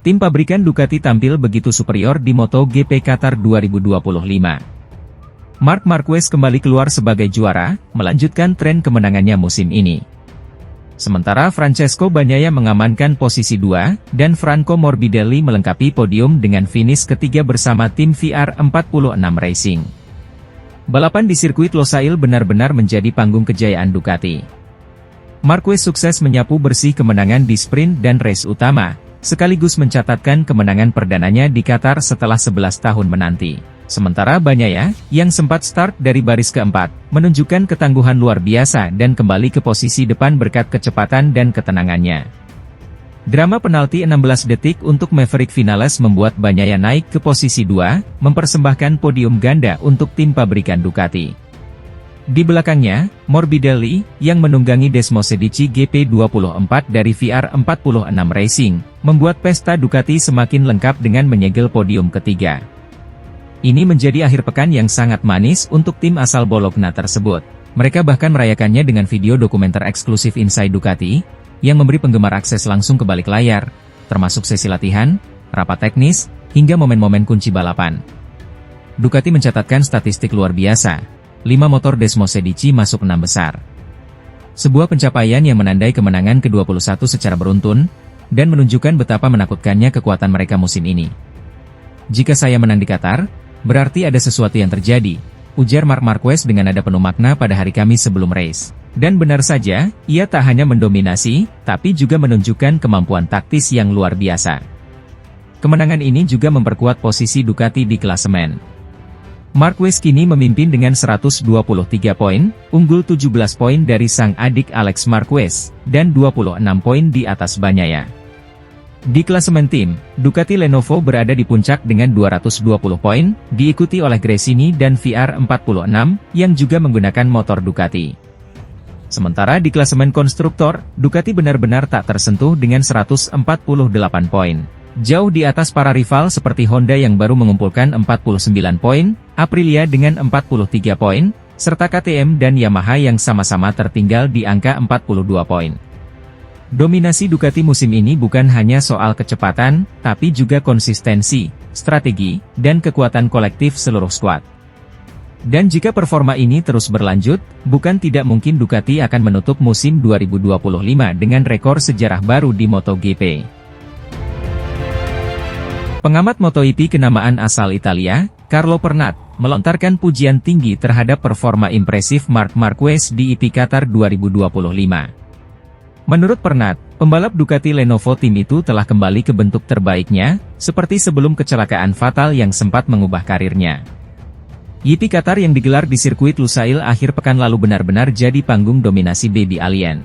Tim pabrikan Ducati tampil begitu superior di MotoGP Qatar 2025. Marc Marquez kembali keluar sebagai juara, melanjutkan tren kemenangannya musim ini. Sementara Francesco Bagnaia mengamankan posisi 2, dan Franco Morbidelli melengkapi podium dengan finish ketiga bersama tim VR46 Racing. Balapan di sirkuit Losail benar-benar menjadi panggung kejayaan Ducati. Marquez sukses menyapu bersih kemenangan di sprint dan race utama, sekaligus mencatatkan kemenangan perdananya di Qatar setelah 11 tahun menanti. Sementara Bagnaia, yang sempat start dari baris keempat, menunjukkan ketangguhan luar biasa dan kembali ke posisi depan berkat kecepatan dan ketenangannya. Drama penalti 16 detik untuk Maverick Vinales membuat Bagnaia naik ke posisi 2, mempersembahkan podium ganda untuk tim pabrikan Ducati. Di belakangnya, Morbidelli, yang menunggangi Desmosedici GP24 dari VR46 Racing, membuat pesta Ducati semakin lengkap dengan menyegel podium ketiga. Ini menjadi akhir pekan yang sangat manis untuk tim asal Bologna tersebut. Mereka bahkan merayakannya dengan video dokumenter eksklusif Inside Ducati, yang memberi penggemar akses langsung ke balik layar, termasuk sesi latihan, rapat teknis, hingga momen-momen kunci balapan. Ducati mencatatkan statistik luar biasa. 5 motor Desmosedici masuk 6 besar. Sebuah pencapaian yang menandai kemenangan ke-21 secara beruntun, dan menunjukkan betapa menakutkannya kekuatan mereka musim ini. Jika saya menang di Qatar, berarti ada sesuatu yang terjadi, ujar Marc Marquez dengan nada penuh makna pada hari Kamis sebelum race. Dan benar saja, ia tak hanya mendominasi, tapi juga menunjukkan kemampuan taktis yang luar biasa. Kemenangan ini juga memperkuat posisi Ducati di klasemen. Marquez kini memimpin dengan 123 poin, unggul 17 poin dari sang adik Alex Marquez, dan 26 poin di atas Bagnaia. Di klasemen tim, Ducati Lenovo berada di puncak dengan 220 poin, diikuti oleh Gresini dan VR46, yang juga menggunakan motor Ducati. Sementara di klasemen konstruktor, Ducati benar-benar tak tersentuh dengan 148 poin. Jauh di atas para rival seperti Honda yang baru mengumpulkan 49 poin, Aprilia dengan 43 poin, serta KTM dan Yamaha yang sama-sama tertinggal di angka 42 poin. Dominasi Ducati musim ini bukan hanya soal kecepatan, tapi juga konsistensi, strategi, dan kekuatan kolektif seluruh skuad. Dan jika performa ini terus berlanjut, bukan tidak mungkin Ducati akan menutup musim 2025 dengan rekor sejarah baru di MotoGP. Pengamat MotoGP kenamaan asal Italia, Carlo Pernat, melontarkan pujian tinggi terhadap performa impresif Marc Marquez di GP Qatar 2025. Menurut Pernat, pembalap Ducati Lenovo tim itu telah kembali ke bentuk terbaiknya, seperti sebelum kecelakaan fatal yang sempat mengubah karirnya. GP Qatar yang digelar di sirkuit Lusail akhir pekan lalu benar-benar jadi panggung dominasi Baby Alien.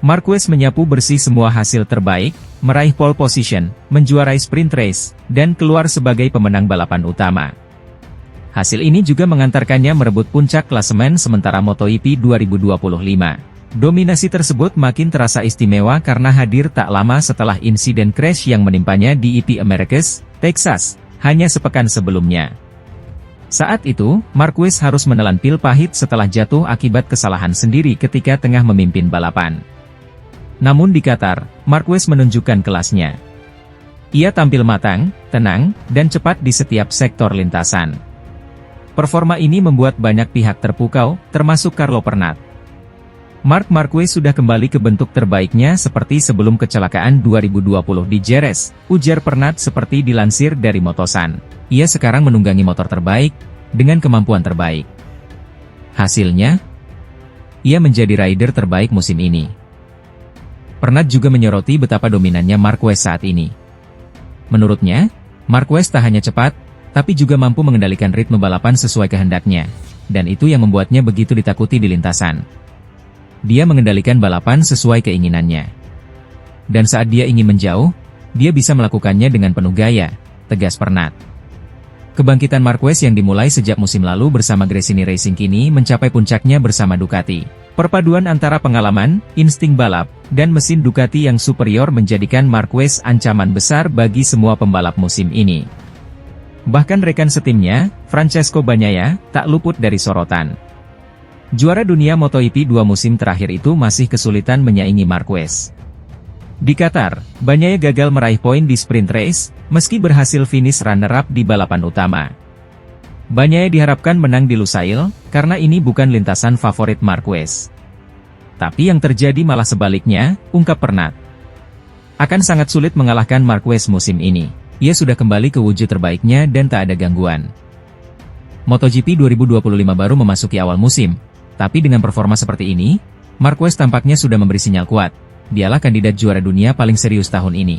Marquez menyapu bersih semua hasil terbaik, meraih pole position, menjuarai sprint race, dan keluar sebagai pemenang balapan utama. Hasil ini juga mengantarkannya merebut puncak klasemen sementara MotoGP 2025. Dominasi tersebut makin terasa istimewa karena hadir tak lama setelah insiden crash yang menimpanya di GP Americas, Texas, hanya sepekan sebelumnya. Saat itu, Marquez harus menelan pil pahit setelah jatuh akibat kesalahan sendiri ketika tengah memimpin balapan. Namun di Qatar, Marquez menunjukkan kelasnya. Ia tampil matang, tenang, dan cepat di setiap sektor lintasan. Performa ini membuat banyak pihak terpukau, termasuk Carlo Pernat. Marc Marquez sudah kembali ke bentuk terbaiknya seperti sebelum kecelakaan 2020 di Jerez, ujar Pernat seperti dilansir dari Motosan. Ia sekarang menunggangi motor terbaik, dengan kemampuan terbaik. Hasilnya, ia menjadi rider terbaik musim ini. Pernat juga menyoroti betapa dominannya Marquez saat ini. Menurutnya, Marquez tak hanya cepat, tapi juga mampu mengendalikan ritme balapan sesuai kehendaknya, dan itu yang membuatnya begitu ditakuti di lintasan. Dia mengendalikan balapan sesuai keinginannya. Dan saat dia ingin menjauh, dia bisa melakukannya dengan penuh gaya, tegas Pernat. Kebangkitan Marquez yang dimulai sejak musim lalu bersama Gresini Racing kini mencapai puncaknya bersama Ducati. Perpaduan antara pengalaman, insting balap, dan mesin Ducati yang superior menjadikan Marquez ancaman besar bagi semua pembalap musim ini. Bahkan rekan setimnya, Francesco Bagnaia, tak luput dari sorotan. Juara dunia MotoGP 2 musim terakhir itu masih kesulitan menyaingi Marquez. Di Qatar, Bagnaia gagal meraih poin di sprint race, meski berhasil finish runner-up di balapan utama. Bagnaia diharapkan menang di Lusail, karena ini bukan lintasan favorit Marquez. Tapi yang terjadi malah sebaliknya, ungkap Pernat. Akan sangat sulit mengalahkan Marquez musim ini. Ia sudah kembali ke wujud terbaiknya dan tak ada gangguan. MotoGP 2025 baru memasuki awal musim, tapi dengan performa seperti ini, Marquez tampaknya sudah memberi sinyal kuat. Dialah kandidat juara dunia paling serius tahun ini.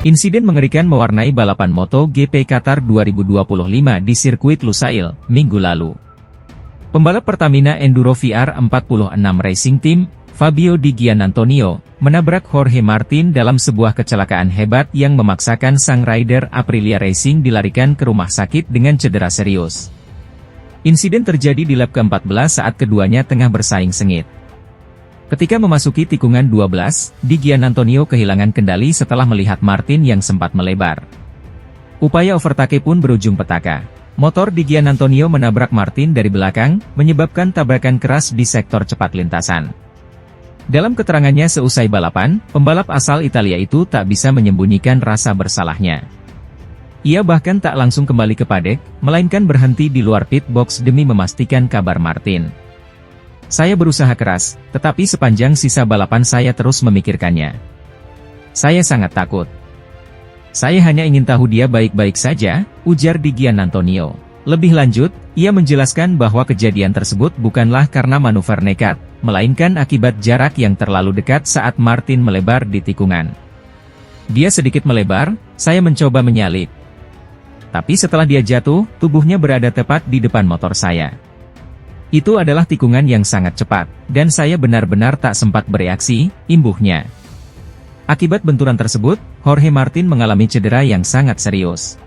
Insiden mengerikan mewarnai balapan MotoGP Qatar 2025 di sirkuit Lusail, Minggu lalu. Pembalap Pertamina Enduro VR46 Racing Team, Fabio Di Giannantonio, menabrak Jorge Martin dalam sebuah kecelakaan hebat yang memaksakan sang rider Aprilia Racing dilarikan ke rumah sakit dengan cedera serius. Insiden terjadi di lap ke-14 saat keduanya tengah bersaing sengit. Ketika memasuki tikungan 12, Di Giannantonio kehilangan kendali setelah melihat Martin yang sempat melebar. Upaya overtake pun berujung petaka. Motor Di Giannantonio menabrak Martin dari belakang, menyebabkan tabrakan keras di sektor cepat lintasan. Dalam keterangannya seusai balapan, pembalap asal Italia itu tak bisa menyembunyikan rasa bersalahnya. Ia bahkan tak langsung kembali ke paddock, melainkan berhenti di luar pit box demi memastikan kabar Martin. Saya berusaha keras, tetapi sepanjang sisa balapan saya terus memikirkannya. Saya sangat takut. Saya hanya ingin tahu dia baik-baik saja, ujar Di Giannantonio. Lebih lanjut, ia menjelaskan bahwa kejadian tersebut bukanlah karena manuver nekat, melainkan akibat jarak yang terlalu dekat saat Martin melebar di tikungan. Dia sedikit melebar, saya mencoba menyalip. Tapi setelah dia jatuh, tubuhnya berada tepat di depan motor saya. Itu adalah tikungan yang sangat cepat, dan saya benar-benar tak sempat bereaksi, imbuhnya. Akibat benturan tersebut, Jorge Martin mengalami cedera yang sangat serius.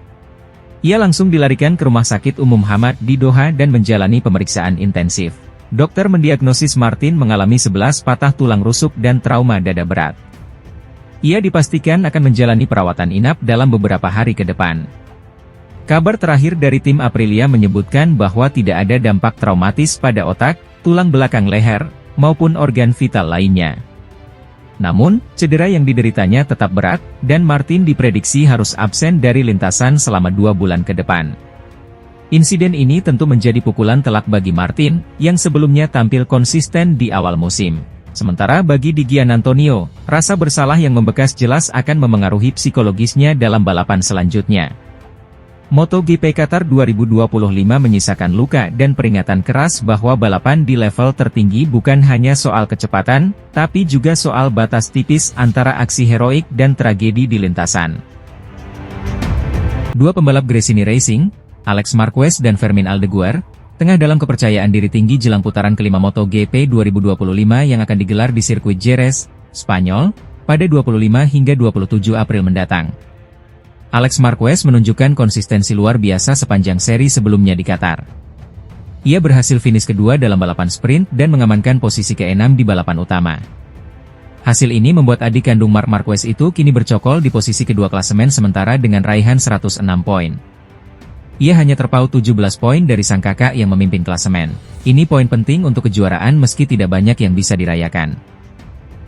Ia langsung dilarikan ke Rumah Sakit Umum Hamad di Doha dan menjalani pemeriksaan intensif. Dokter mendiagnosis Martin mengalami 11 patah tulang rusuk dan trauma dada berat. Ia dipastikan akan menjalani perawatan inap dalam beberapa hari ke depan. Kabar terakhir dari tim Aprilia menyebutkan bahwa tidak ada dampak traumatis pada otak, tulang belakang leher, maupun organ vital lainnya. Namun, cedera yang dideritanya tetap berat, dan Martin diprediksi harus absen dari lintasan selama 2 bulan ke depan. Insiden ini tentu menjadi pukulan telak bagi Martin, yang sebelumnya tampil konsisten di awal musim. Sementara bagi Di Giannantonio, rasa bersalah yang membekas jelas akan memengaruhi psikologisnya dalam balapan selanjutnya. MotoGP Qatar 2025 menyisakan luka dan peringatan keras bahwa balapan di level tertinggi bukan hanya soal kecepatan, tapi juga soal batas tipis antara aksi heroik dan tragedi di lintasan. Dua pembalap Gresini Racing, Alex Marquez dan Fermin Aldeguer, tengah dalam kepercayaan diri tinggi jelang putaran kelima MotoGP 2025 yang akan digelar di sirkuit Jerez, Spanyol, pada 25 hingga 27 April mendatang. Alex Marquez menunjukkan konsistensi luar biasa sepanjang seri sebelumnya di Qatar. Ia berhasil finish kedua dalam balapan sprint dan mengamankan posisi ke-6 di balapan utama. Hasil ini membuat adik kandung Marc Marquez itu kini bercokol di posisi kedua klasemen sementara dengan raihan 106 poin. Ia hanya terpaut 17 poin dari sang kakak yang memimpin klasemen. Ini poin penting untuk kejuaraan meski tidak banyak yang bisa dirayakan.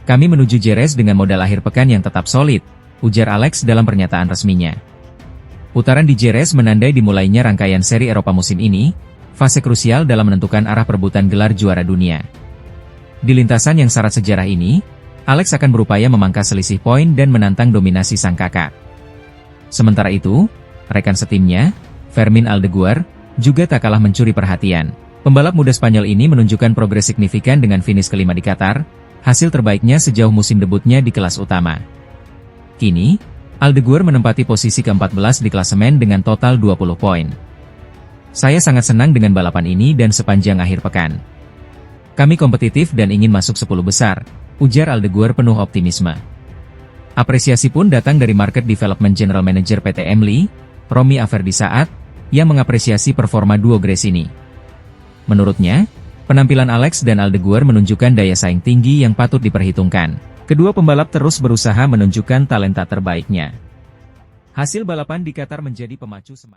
Kami menuju Jerez dengan modal akhir pekan yang tetap solid, ujar Alex dalam pernyataan resminya. Putaran di Jerez menandai dimulainya rangkaian seri Eropa musim ini, fase krusial dalam menentukan arah perebutan gelar juara dunia. Di lintasan yang syarat sejarah ini, Alex akan berupaya memangkas selisih poin dan menantang dominasi sang kakak. Sementara itu, rekan setimnya, Fermin Aldeguer, juga tak kalah mencuri perhatian. Pembalap muda Spanyol ini menunjukkan progres signifikan dengan finish kelima di Qatar, hasil terbaiknya sejauh musim debutnya di kelas utama. Kini, Aldeguer menempati posisi ke-14 di klasemen dengan total 20 poin. Saya sangat senang dengan balapan ini dan sepanjang akhir pekan. Kami kompetitif dan ingin masuk 10 besar, ujar Aldeguer penuh optimisme. Apresiasi pun datang dari Market Development General Manager PT Emli, Romy Averdisaat, yang mengapresiasi performa duo Gresini. Menurutnya, penampilan Alex dan Aldeguer menunjukkan daya saing tinggi yang patut diperhitungkan. Kedua pembalap terus berusaha menunjukkan talenta terbaiknya. Hasil balapan di Qatar menjadi pemacu semangat.